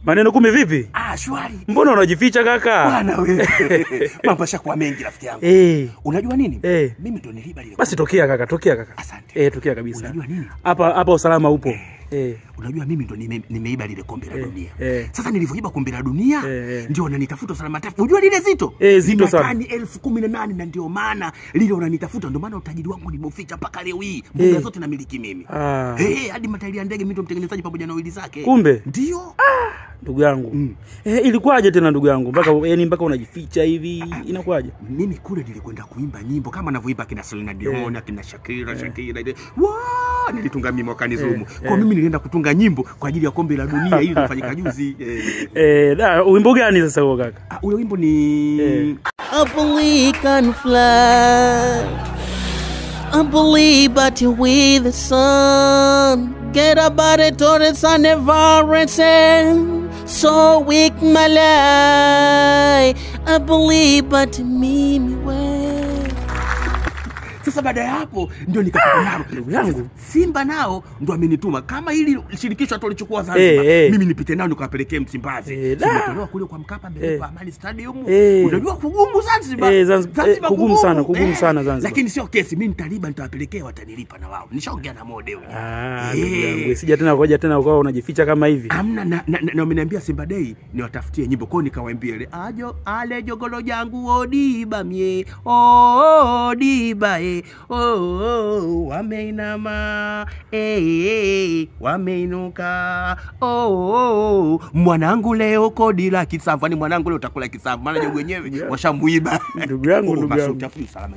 Maneno kumbe vipi? Shwari. Mbona unajificha kaka? Bwana wewe. Mambo yashakuwa mengi rafiki yangu. Unajua nini? Mimi ndo niliiba lile. Basi tokea kaka. Asante. Tokea kabisa. Unajua nini? Hapa usalama upo. Unajua mimi ndo nimeiba lile kombe la dunia. Sasa nilivyoiba kombe la dunia ndio wananitafuta usalama tafu. Unajua lile zito? Zito sana. Tani 18,000 na ndio maana lile wananitafuta, ndio maana utajiri wangu nimeuficha mpaka leo hii. Mbuga zote namiliki mimi. Hadi matairi ya ndege mimi ndo mtengenezaji pamoja na wili zake. Kumbe? Ndio. Ndugu yangu. Ilikuwaje tena ndugu yangu? Mpaka unajificha hivi. Inakuwaje? Mimi kule nilikwenda kuimba nyimbo kama anavyoimba kina Selena Dion, kina Shakira ile. Nilitunga mimi mwakani zumu. Kwa mimi nilienda kutunga nyimbo kwa ajili ya kombe la dunia hili lilifanyika juzi. Wimbo gani sasa huo kaka? Ule wimbo ni I believe can fly. I believe but you with the sun. Get about it or it's I never return. So weak my life. I believe but me well. Sasa baada ya hapo ndio nikapata nalo. Ndugu yangu Simba nao ndio amenituma kama hili shirikisho hata lichukua Zanzibar. Mimi nipite nao nikapelekea Msimbazi. Nimetolewa kule kwa Mkapa mbele kwa Amani Stadium. Unajua kugumu Zanzibar. Zanzibar kugumu sana Zanzibar. Lakini sio kesi, mimi nitaliba nitawapelekea watanilipa na wao. Nishaongea na mode huyo. Ndugu yangu sija tena ngoja tena ukawa unajificha kama hivi. Hamna na umeniambia Simba Day niwatafutie nyimbo kwao, nikawaambia ile ale jogolo jangu odiba mie odiba wameinama wameinuka mwanangu leo kodi la kisamvu. Ni mwanangu leo utakula kisamvu maana jogo wenyewe washamuiba. Ndugu yangu basi utafuta salama.